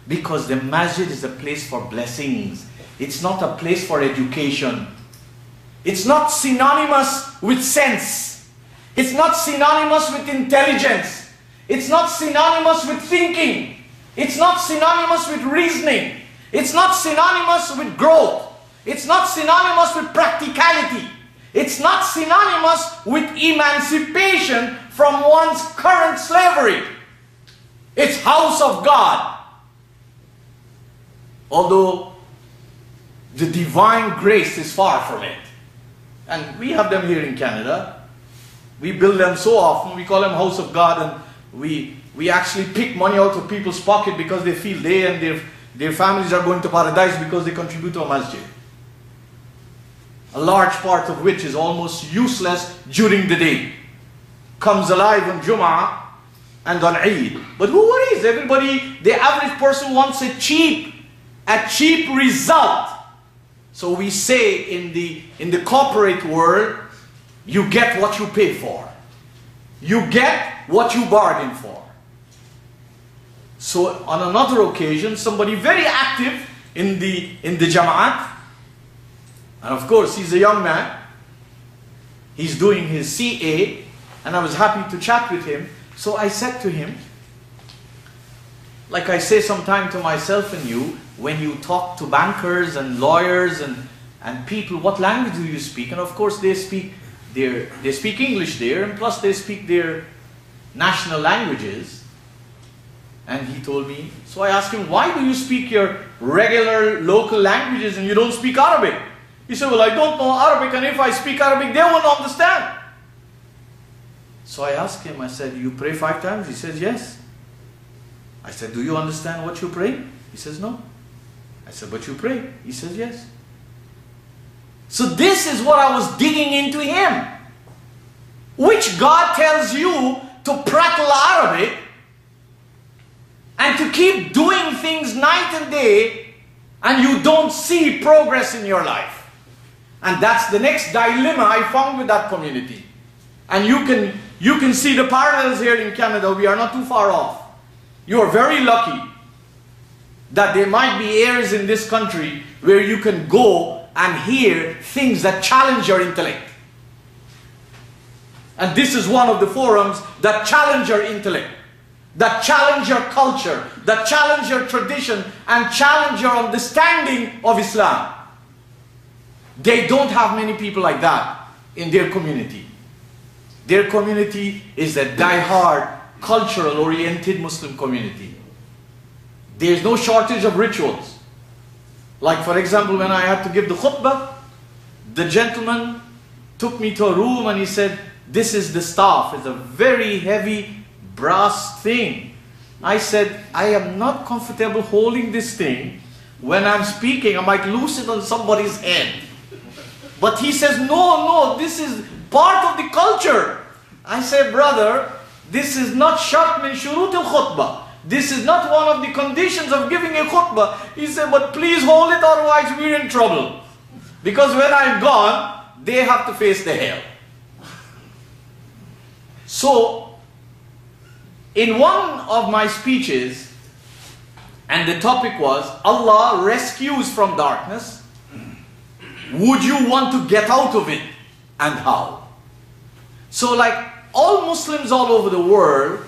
Because the masjid is a place for blessings. It's not a place for education. It's not synonymous with sense. It's not synonymous with intelligence. It's not synonymous with thinking. It's not synonymous with reasoning. It's not synonymous with growth. It's not synonymous with practicality. It's not synonymous with emancipation from one's current slavery. It's house of God. Although the divine grace is far from it. And we have them here in Canada. We build them so often. We call them house of God, and we actually pick money out of people's pocket because they feel they and their families are going to paradise because they contribute to a masjid. A large part of which is almost useless during the day. Comes alive on Jum'ah and on Eid. But who worries? Everybody, the average person wants a cheap result. So we say in the corporate world, you get what you pay for. You get what you bargain for. So on another occasion, somebody very active in the Jama'at, and of course he's a young man, he's doing his CA, and I was happy to chat with him. So I said to him, like I say sometime to myself and you, when you talk to bankers and lawyers and people, what language do you speak? And of course they speak English there, and plus they speak their national languages. And he told me, so I asked him, why do you speak your regular local languages and you don't speak Arabic? He said, well, I don't know Arabic, and if I speak Arabic, they won't understand. So I asked him, I said, you pray 5 times? He says, yes. I said, do you understand what you pray? He says, no. I said, but you pray? He says, yes. So this is what I was digging into him. Which God tells you to prattle Arabic and to keep doing things night and day, and you don't see progress in your life. And that's the next dilemma I found with that community. And you can see the parallels here in Canada. We are not too far off. You are very lucky that there might be areas in this country where you can go and hear things that challenge your intellect. And this is one of the forums that challenge your intellect, that challenge your culture, that challenge your tradition, and challenge your understanding of Islam. They don't have many people like that in their community. Their community is a die-hard, cultural-oriented Muslim community. There's no shortage of rituals. Like for example, when I had to give the khutbah, the gentleman took me to a room and he said, this is the staff. It's a very heavy brass thing. I said, I am not comfortable holding this thing. When I'm speaking, I might loose it on somebody's head. But he says, no, this is part of the culture. I say, brother, this is not shart min shurut al-khutbah. This is not one of the conditions of giving a khutbah. He said, but please hold it, otherwise we're in trouble. Because when I'm gone, they have to face the hell. So, in one of my speeches, and the topic was, Allah rescues from darkness. Would you want to get out of it, and how? So like all Muslims all over the world,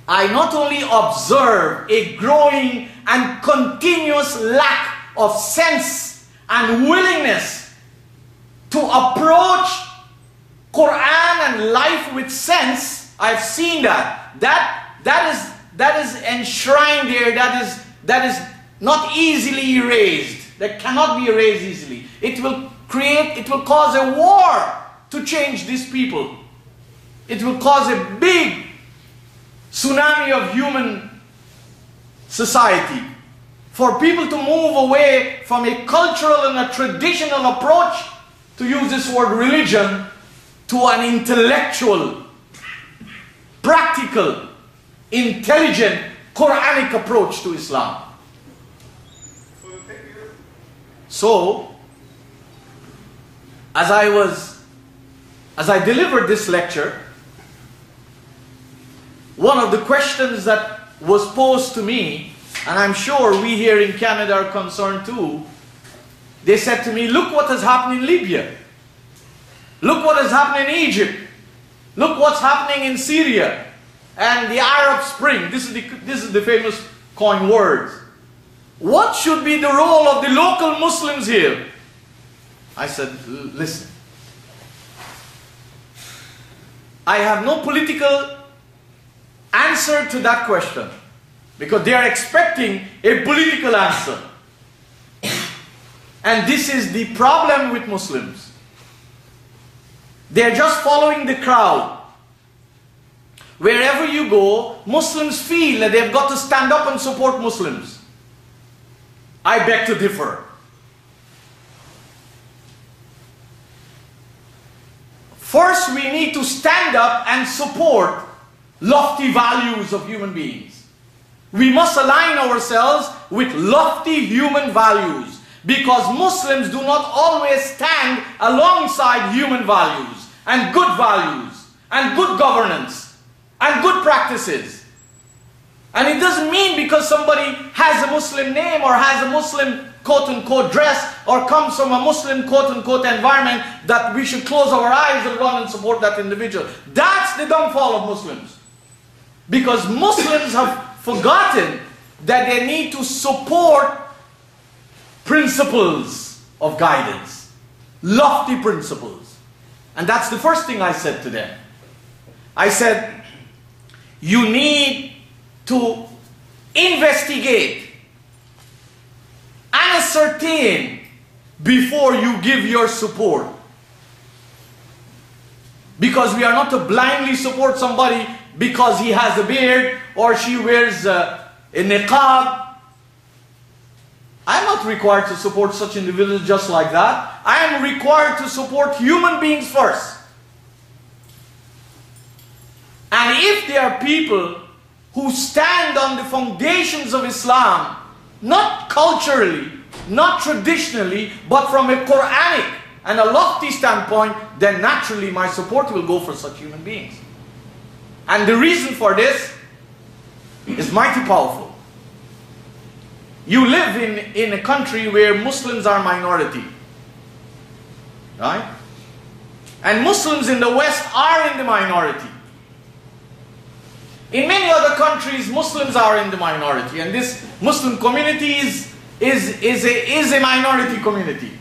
I not only observe a growing and continuous lack of sense and willingness to approach Qur'an and life with sense. I've seen that. That is enshrined there. That is not easily erased. That cannot be erased easily. It will cause a war to change these people. It will cause a big tsunami of human society. For people to move away from a cultural and a traditional approach, to use this word religion, to an intellectual, practical, intelligent, Qur'anic approach to Islam. So, as I delivered this lecture, one of the questions that was posed to me, and I'm sure we here in Canada are concerned too. They said to me, look what has happened in Libya. Look what has happened in Egypt. Look what's happening in Syria and the Arab Spring. This is the famous coin words. What should be the role of the local Muslims here? I said, listen. I have no political answer to that question, because they are expecting a political answer. And this is the problem with Muslims. They are just following the crowd. Wherever you go, Muslims feel that they've got to stand up and support Muslims. I beg to differ. First, we need to stand up and support lofty values of human beings. We must align ourselves with lofty human values, because Muslims do not always stand alongside human values and good governance and good practices. And it doesn't mean because somebody has a Muslim name or has a Muslim quote-unquote dress or comes from a Muslim quote-unquote environment that we should close our eyes and run and support that individual. That's the downfall of Muslims. Because Muslims have forgotten that they need to support principles of guidance, lofty principles. And that's the first thing I said to them. I said, you need to investigate and ascertain before you give your support. Because we are not to blindly support somebody because he has a beard or she wears a niqab. I am not required to support such individuals just like that. I am required to support human beings first. And if there are people who stand on the foundations of Islam, not culturally, not traditionally, but from a Qur'anic and a lofty standpoint, then naturally my support will go for such human beings. And the reason for this is mighty powerful. You live in a country where Muslims are minority, right? And Muslims in the West are in the minority. In many other countries, Muslims are in the minority, and this Muslim community is a minority community.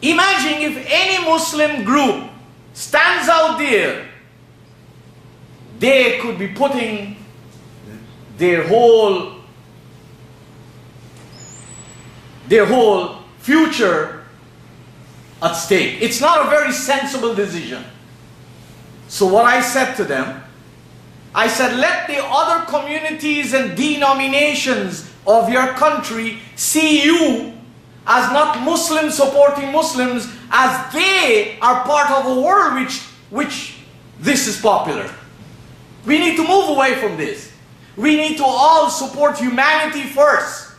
Imagine if any Muslim group stands out there, they could be putting their whole future at stake. It's not a very sensible decision. So what I said to them, I said, let the other communities and denominations of your country see you as not Muslims supporting Muslims, as they are part of a world which this is popular. We need to move away from this. We need to all support humanity first.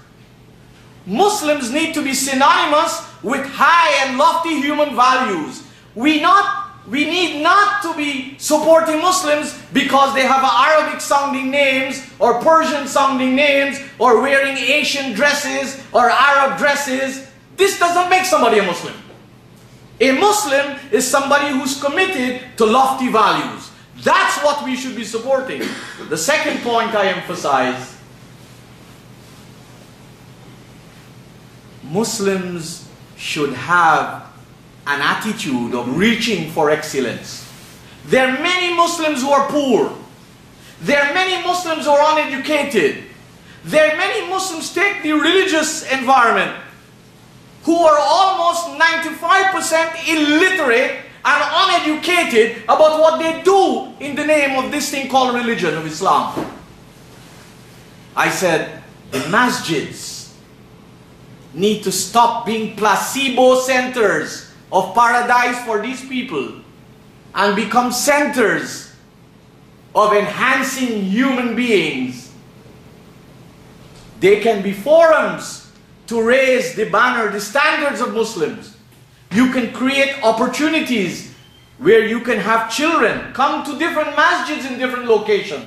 Muslims need to be synonymous with high and lofty human values. We need not to be supporting Muslims because they have Arabic sounding names or Persian sounding names or wearing Asian dresses or Arab dresses. This doesn't make somebody a Muslim. A Muslim is somebody who's committed to lofty values. That's what we should be supporting. The second point I emphasize, Muslims should have an attitude of reaching for excellence. There are many Muslims who are poor. There are many Muslims who are uneducated. There are many Muslims, take the religious environment, who are almost 95% illiterate and uneducated about what they do in the name of this thing called religion of Islam. I said, the masjids need to stop being placebo centers of paradise for these people and become centers of enhancing human beings. They can be forums to raise the banner, the standards of Muslims. You can create opportunities where you can have children come to different masjids in different locations.